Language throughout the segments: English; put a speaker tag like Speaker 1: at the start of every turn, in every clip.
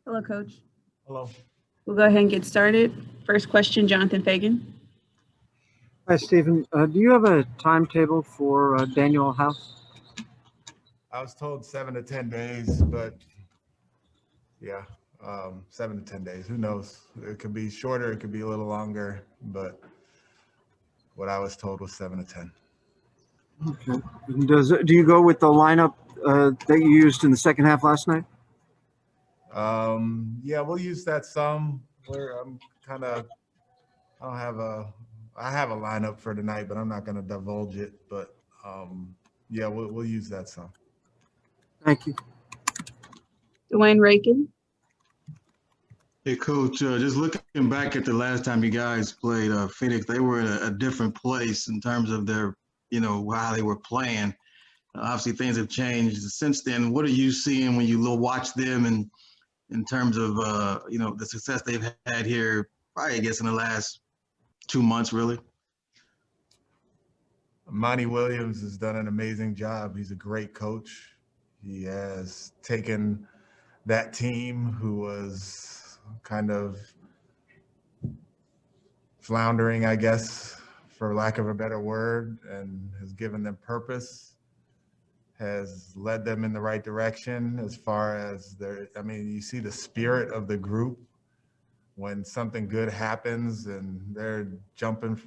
Speaker 1: Hello, Coach.
Speaker 2: Hello.
Speaker 1: We'll go ahead and get started. First question, Jonathan Fagan.
Speaker 3: Hi, Stephen. Do you have a timetable for Danuel House?
Speaker 2: I was told 7 to 10 days, but yeah, 7 to 10 days. Who knows? It could be shorter, it could be a little longer, but what I was told was 7 to 10.
Speaker 3: Okay. Do you go with the lineup that you used in the second half last night?
Speaker 2: Yeah, we'll use that some. I'm kind of, I have a lineup for tonight, but I'm not going to divulge it. But yeah, we'll use that some.
Speaker 3: Thank you.
Speaker 1: Dwayne Rakin.
Speaker 4: Hey, Coach, just looking back at the last time you guys played Phoenix, they were in a different place in terms of their, how they were playing. Obviously, things have changed since then. What are you seeing when you watch them and in terms of, the success they've had here, probably, I guess, in the last 2 months, really?
Speaker 2: Monty Williams has done an amazing job. He's a great coach. He has taken that team who was kind of floundering, I guess, for lack of a better word, and has given them purpose, has led them in the right direction as far as you see the spirit of the group when something good happens and they're jumping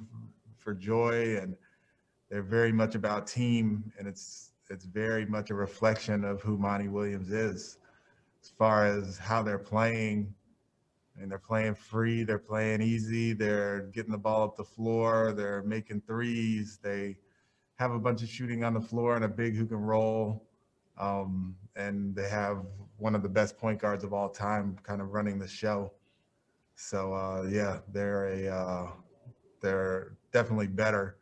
Speaker 2: for joy, and they're very much about team, and it's very much a reflection of who Monty Williams is as far as how they're playing. And they're playing free, they're playing easy, they're getting the ball up the floor, they're making threes, they have a bunch of shooting on the floor and a big who can roll. And they have one of the best point guards of all time kind of running the show. So yeah, they're definitely better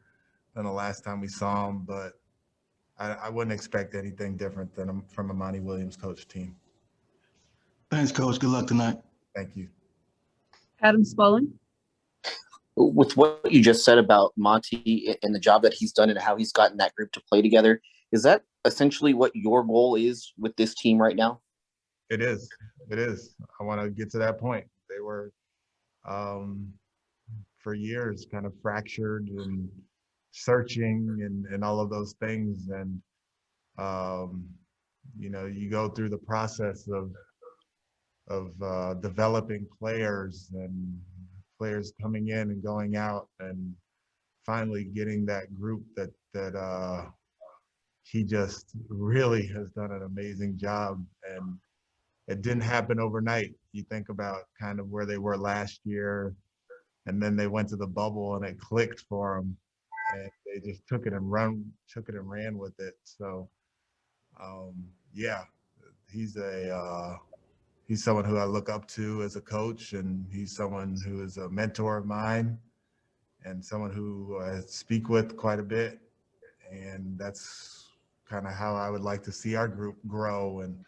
Speaker 2: than the last time we saw them, but I wouldn't expect anything different than from a Monty Williams coach team.
Speaker 4: Thanks, Coach. Good luck tonight.
Speaker 2: Thank you.
Speaker 1: Adam Spaulding.
Speaker 5: With what you just said about Monty and the job that he's done and how he's gotten that group to play together, is that essentially what your goal is with this team right now?
Speaker 2: It is. I want to get to that point. They were, for years, kind of fractured and searching and all of those things. And, you go through the process of developing players and players coming in and going out, and finally getting that group that he just really has done an amazing job. And it didn't happen overnight. You think about kind of where they were last year, and then they went to the bubble and it clicked for them, and they just took it and ran with it. So yeah, he's someone who I look up to as a coach, and he's someone who is a mentor of mine and someone who I speak with quite a bit. And that's kind of how I would like to see our group grow. And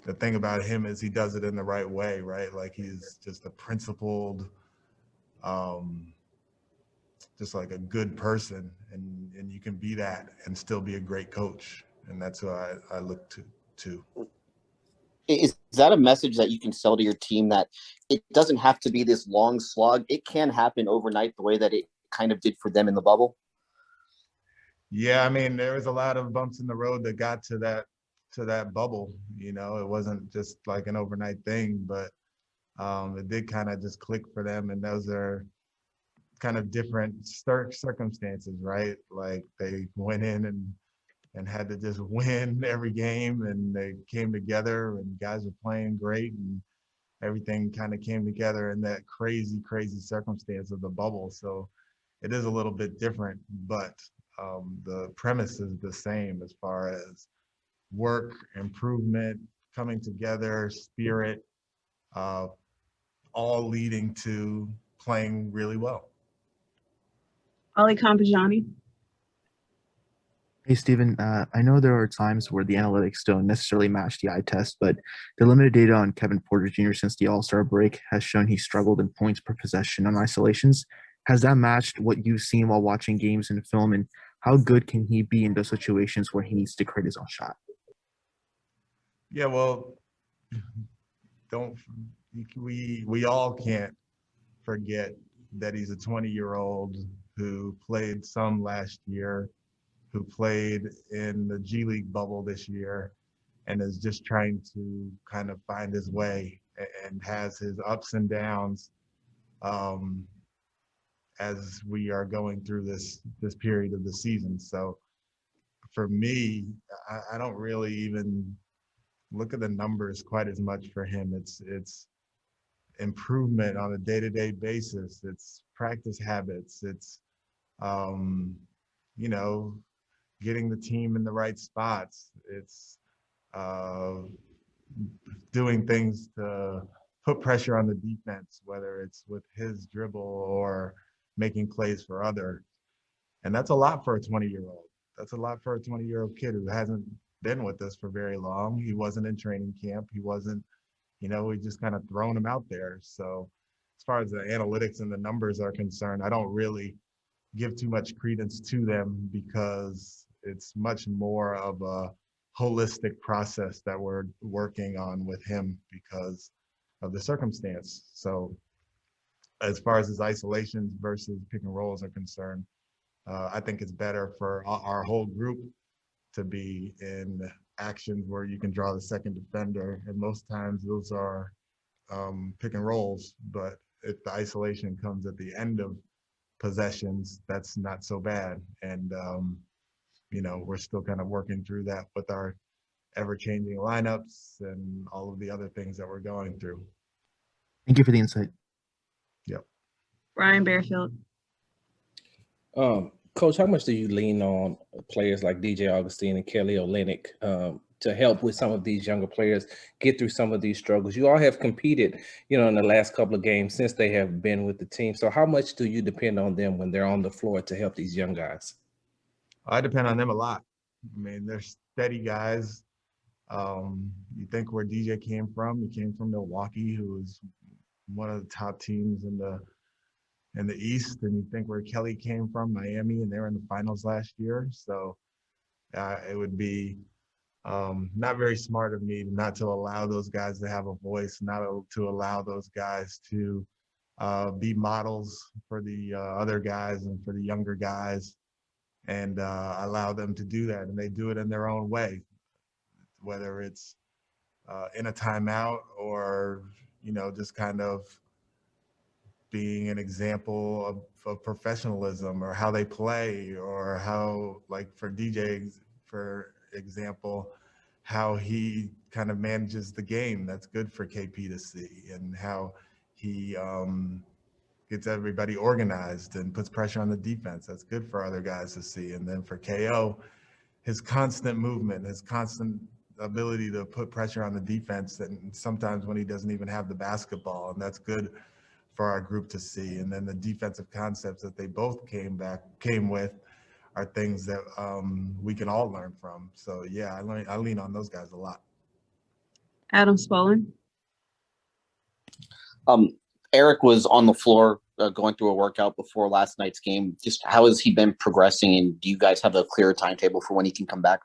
Speaker 2: the thing about him is he does it in the right way, right? Like, he's just a principled, just like a good person, and you can be that and still be a great coach. And that's who I look to.
Speaker 5: Is that a message that you can sell to your team, that it doesn't have to be this long slog? It can happen overnight the way that it kind of did for them in the bubble?
Speaker 2: Yeah, there was a lot of bumps in the road that got to that bubble. It wasn't just like an overnight thing, but it did kind of just click for them. And those are kind of different circumstances, right? Like, they went in and had to just win every game, and they came together, and guys were playing great, and everything kind of came together in that crazy circumstance of the bubble. So it is a little bit different, but the premise is the same as far as work, improvement, coming together, spirit, all leading to playing really well.
Speaker 1: Ali Kampajani.
Speaker 6: Hey, Stephen, I know there are times where the analytics don't necessarily match the eye test, but the limited data on Kevin Porter Jr. since the All-Star break has shown he struggled in points per possession on isolations. Has that matched what you've seen while watching games and film, and how good can he be in those situations where he needs to create his own shot?
Speaker 2: Yeah, well, don't we all can't forget that he's a 20-year-old who played some last year, who played in the G League bubble this year, and is just trying to kind of find his way and has his ups and downs as we are going through this period of the season. So for me, I don't really even look at the numbers quite as much for him. It's improvement on a day-to-day basis. It's practice habits. It's you know, getting the team in the right spots. It's doing things to put pressure on the defense, whether it's with his dribble or making plays for others. And that's a lot for a 20-year-old. That's a lot for a 20-year-old kid who hasn't been with us for very long. He wasn't in training camp. He wasn't, we just kind of thrown him out there. So as far as the analytics and the numbers are concerned, I don't really give too much credence to them because it's much more of a holistic process that we're working on with him because of the circumstance. So as far as his isolations versus pick and rolls are concerned, I think it's better for our whole group to be in actions where you can draw the second defender. And most times those are pick and rolls, but if the isolation comes at the end of possessions, that's not so bad. And, we're still kind of working through that with our ever-changing lineups and all of the other things that we're going through.
Speaker 6: Thank you for the insight.
Speaker 2: Yep.
Speaker 1: Brian Bearfield.
Speaker 7: Coach, how much do you lean on players like DJ Augustin and Kelly Olynyk to help with some of these younger players get through some of these struggles? You all have competed, in the last couple of games since they have been with the team. So how much do you depend on them when they're on the floor to help these young guys?
Speaker 2: I depend on them a lot. I mean, they're steady guys. You think where DJ came from? He came from Milwaukee, who was one of the top teams in the East, and you think where Kelly came from, Miami, and they were in the finals last year. So it would be not very smart of me not to allow those guys to have a voice, not to allow those guys to be models for the other guys and for the younger guys, and allow them to do that. And they do it in their own way, whether it's in a timeout or, just kind of being an example of professionalism or how they play, or how, like for DJ, for example, how he kind of manages the game. That's good for KP to see, and how he gets everybody organized and puts pressure on the defense. That's good for other guys to see. And then for KO, his constant movement, his constant ability to put pressure on the defense, and sometimes when he doesn't even have the basketball, and that's good for our group to see. And then the defensive concepts that they both came with are things that we can all learn from. So yeah, I lean on those guys a lot.
Speaker 1: Adam Spaulding.
Speaker 5: Eric was on the floor going through a workout before last night's game. Just how has he been progressing, and do you guys have a clear timetable for when he can come back?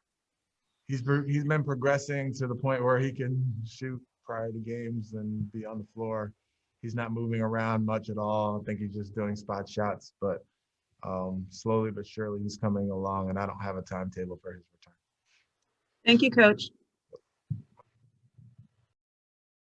Speaker 2: He's been progressing to the point where he can shoot prior to games and be on the floor. He's not moving around much at all. I think he's just doing spot shots, but slowly but surely he's coming along, and I don't have a timetable for his return.
Speaker 1: Thank you, Coach.